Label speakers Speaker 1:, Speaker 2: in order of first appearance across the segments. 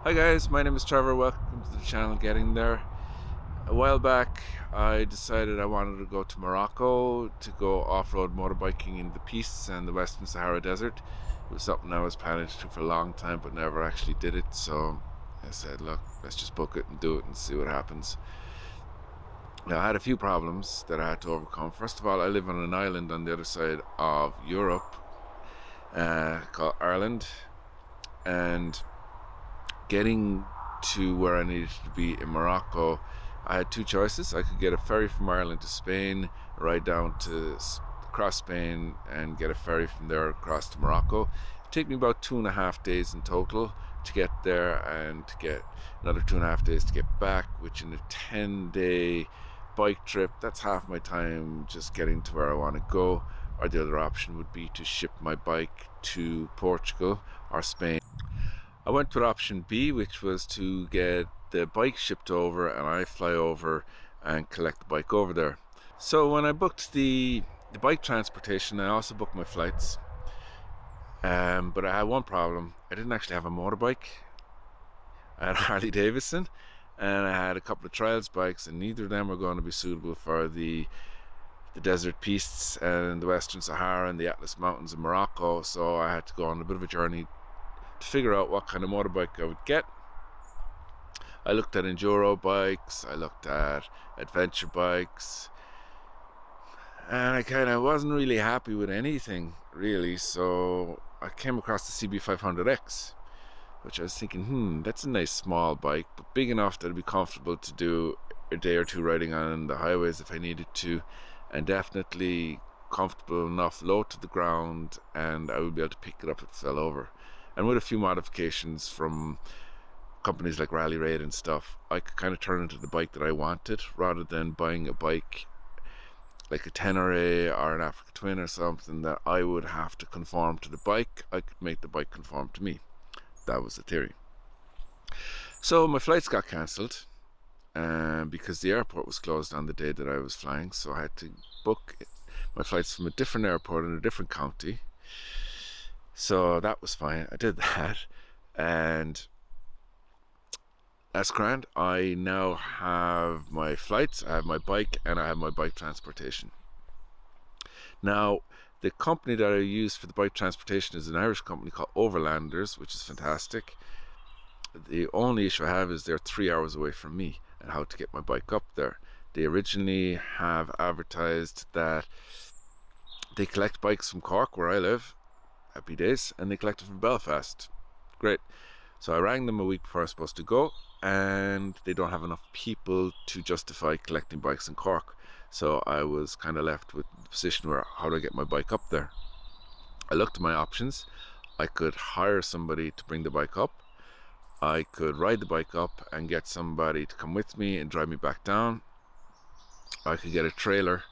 Speaker 1: Hi guys, my name is Trevor. Welcome to the channel Getting There. A while back I decided I wanted to go to Morocco to go off-road motorbiking in the Peace and the Western Sahara Desert. It was something I was planning to do for a long time but never actually did it, so I said, look, let's just book it and do it and see what happens. Now, I had a few problems that I had to overcome. First of all, I live on an island on the other side of Europe called Ireland, and getting to where I needed to be in Morocco, I had two choices. I could get a ferry from Ireland to Spain, ride down to across Spain and get a ferry from there across to Morocco. It'd take me about 2.5 days in total to get there and to get another 2.5 days to get back, which in a 10-day bike trip, that's half my time just getting to where I want to go. Or the other option would be to ship my bike to Portugal or Spain. I went with option B, which was to get the bike shipped over and I fly over and collect the bike over there. So when I booked the bike transportation, I also booked my flights. But I had one problem. I didn't actually have a motorbike. I had a Harley Davidson and I had a couple of trials bikes, and neither of them were going to be suitable for the desert pistes and the Western Sahara and the Atlas Mountains in Morocco. So I had to go on a bit of a journey to figure out what kind of motorbike I would get. I looked at enduro bikes, I looked at adventure bikes, and I kind of wasn't really happy with anything really, so I came across the CB500X, which I was thinking, that's a nice small bike, but big enough that it'd be comfortable to do a day or two riding on the highways if I needed to, and definitely comfortable enough low to the ground, and I would be able to pick it up if it fell over. And with a few modifications from companies like Rally Raid and stuff, I could kind of turn into the bike that I wanted, rather than buying a bike like a Tenere or an Africa Twin or something that I would have to conform to the bike. I could make the bike conform to me. That was the theory. So my flights got cancelled because the airport was closed on the day that I was flying, so I had to book my flights from a different airport in a different county. So that was fine. I did that, and that's grand. I now have my flights, I have my bike, and I have my bike transportation. Now, the company that I use for the bike transportation is an Irish company called Overlanders, which is fantastic. The only issue I have is they're 3 hours away from me and how to get my bike up there. They originally have advertised that they collect bikes from Cork, where I live. Happy days. And they collected from Belfast. Great. So I rang them a week before I was supposed to go, and they don't have enough people to justify collecting bikes in Cork. So I was kind of left with the position where, how do I get my bike up there? I looked at my options. I could hire somebody to bring the bike up. I could ride the bike up and get somebody to come with me and drive me back down. I could get a trailer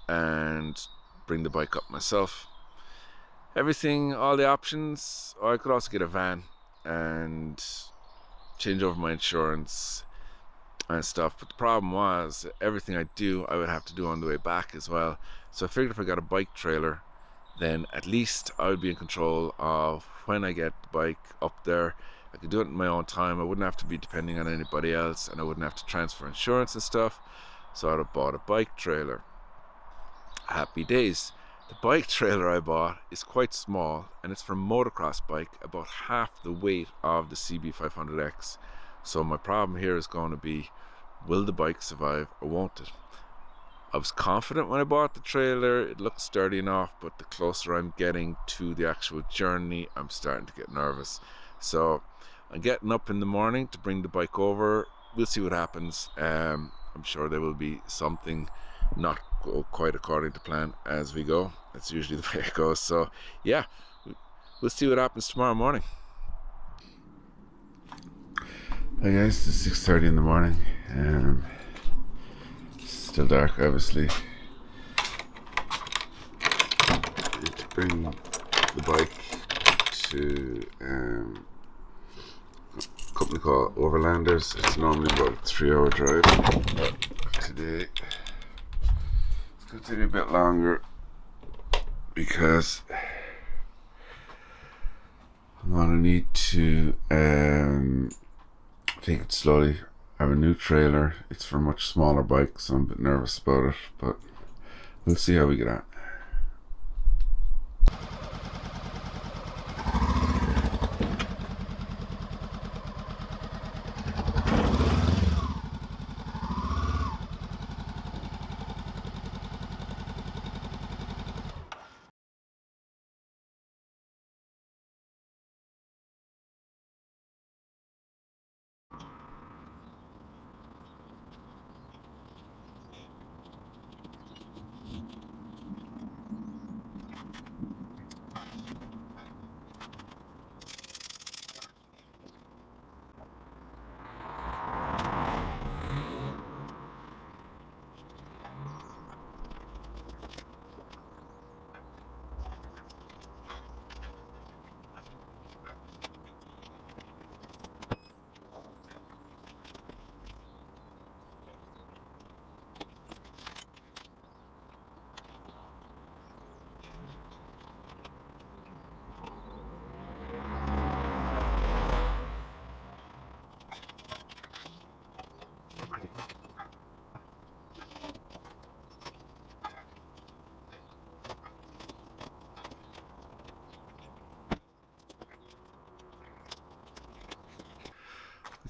Speaker 1: and bring the bike up myself. Everything, all the options. Or I could also get a van and change over my insurance and stuff. But the problem was, everything I do, I would have to do on the way back as well. So I figured if I got a bike trailer, then at least I would be in control of when I get the bike up there. I could do it in my own time. I wouldn't have to be depending on anybody else, and I wouldn't have to transfer insurance and stuff. So I'd have bought a bike trailer. Happy days. The bike trailer I bought is quite small, and it's for a motocross bike, about half the weight of the CB500X. So my problem here is going to be, will the bike survive or won't it? I was confident when I bought the trailer, it looked sturdy enough, but the closer I'm getting to the actual journey, I'm starting to get nervous. So I'm getting up in the morning to bring the bike over. We'll see what happens. I'm sure there will be something not go quite according to plan as we go. That's usually the way it goes. So yeah, we'll see what happens tomorrow morning. Hi guys, it's 6:30 in the morning. Still dark, obviously. I need to bring the bike to a company called Overlanders. It's normally about a 3-hour drive, but today it's going to take me a bit longer because I'm gonna need to take it slowly. I have a new trailer. It's for a much smaller bike, so I'm a bit nervous about it, but we'll see how we get on.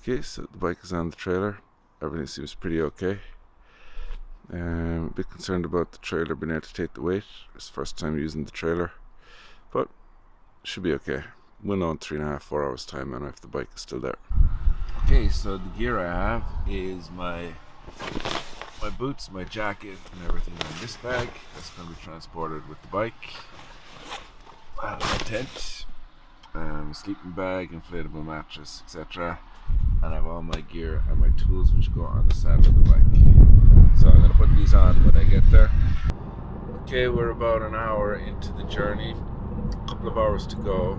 Speaker 1: Okay, so the bike is on the trailer. Everything seems pretty okay. A bit concerned about the trailer being able to take the weight. It's the first time using the trailer, but should be okay. We'll know in 3.5 to 4 hours time and if the bike is still there. Okay, so the gear I have is my boots, my jacket, and everything in this bag. That's going to be transported with the bike. I have my tent, sleeping bag, inflatable mattress, etc. And I have all my gear and my tools which go on the side of the bike. So I'm going to put these on when I get there. Okay, we're about an hour into the journey. A couple of hours to go.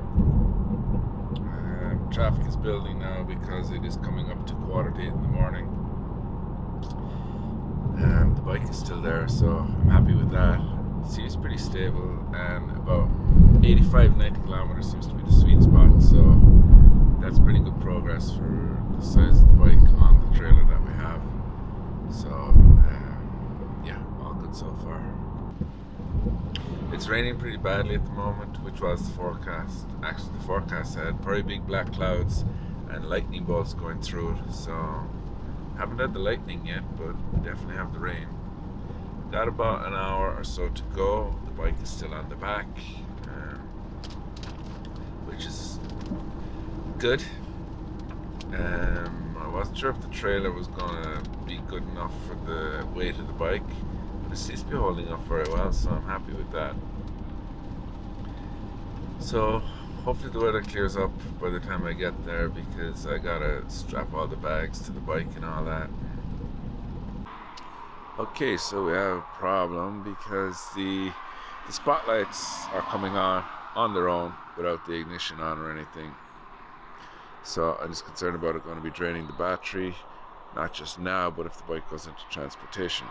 Speaker 1: Traffic is building now because it is coming up to 7:45 in the morning. The bike is still there, so I'm happy with that. It seems pretty stable, and about 85-90 kilometers seems to be the sweet spot, so that's pretty good progress for the size of the bike on the trailer that we have. So yeah, all good so far. It's raining pretty badly at the moment, which was the forecast. Actually, the forecast had very big black clouds and lightning bolts going through it, so haven't had the lightning yet, but we definitely have the rain. Got about an hour or so to go. The bike is still on the back, which is good. I wasn't sure if the trailer was gonna be good enough for the weight of the bike, but it seems to be holding up very well, so I'm happy with that. So hopefully the weather clears up by the time I get there, because I gotta strap all the bags to the bike and all that. Okay, so we have a problem because the spotlights are coming on their own without the ignition on or anything. So I'm just concerned about it going to be draining the battery, not just now, but if the bike goes into transportation.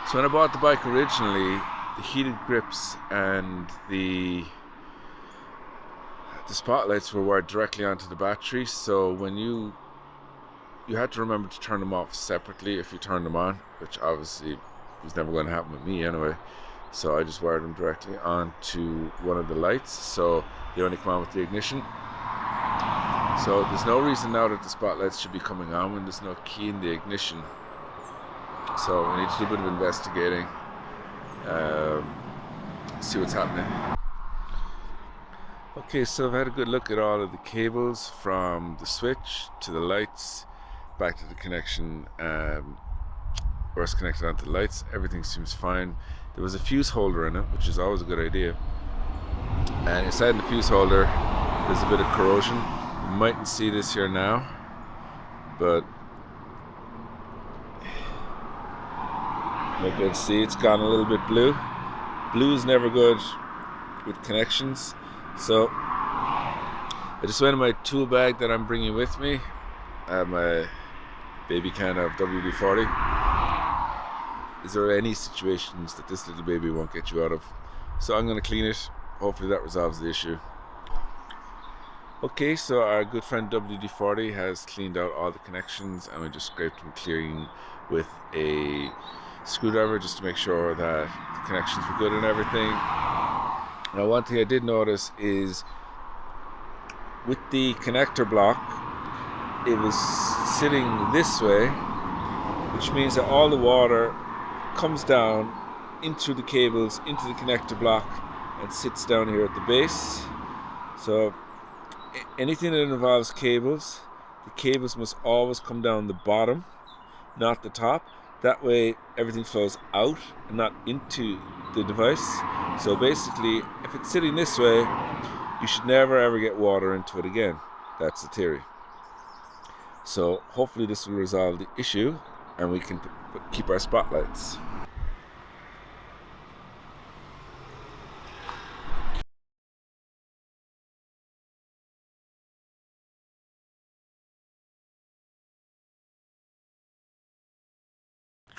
Speaker 1: So when I bought the bike originally, the heated grips and the spotlights were wired directly onto the battery, so when you had to remember to turn them off separately if you turned them on, which obviously was never going to happen with me anyway. So I just wired them directly onto one of the lights, so they only come on with the ignition. So there's no reason now that the spotlights should be coming on when there's no key in the ignition. So we need to do a bit of investigating, see what's happening. Okay, so I've had a good look at all of the cables from the switch to the lights, back to the connection, where it's connected onto the lights. Everything seems fine. There was a fuse holder in it, which is always a good idea. And inside the fuse holder, there's a bit of corrosion. You mightn't see this here now, but you can see it's gone a little bit blue. Blue is never good with connections. So I just went in my tool bag that I'm bringing with me. I have my baby can of WD-40. Is there any situations that this little baby won't get you out of? So I'm going to clean it. Hopefully that resolves the issue. Okay, so our good friend WD-40 has cleaned out all the connections, and we just scraped them clean with a screwdriver just to make sure that the connections were good and everything. Now, one thing I did notice is with the connector block, it was sitting this way, which means that all the water comes down into the cables, into the connector block, and sits down here at the base. So anything that involves cables, the cables must always come down the bottom, not the top. That way everything flows out and not into the device. So basically, if it's sitting this way, you should never ever get water into it again. That's the theory. So hopefully this will resolve the issue and we can keep our spotlights.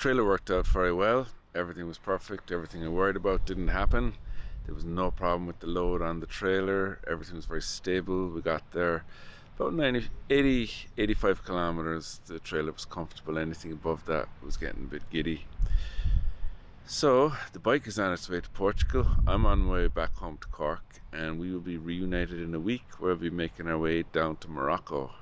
Speaker 1: The trailer worked out very well. Everything was perfect. Everything I worried about didn't happen. There was no problem with the load on the trailer. Everything was very stable. We got there about 85 kilometers. The trailer was comfortable. Anything above that was getting a bit giddy. So the bike is on its way to Portugal. I'm on my way back home to Cork, and we will be reunited in a week where we'll be making our way down to Morocco.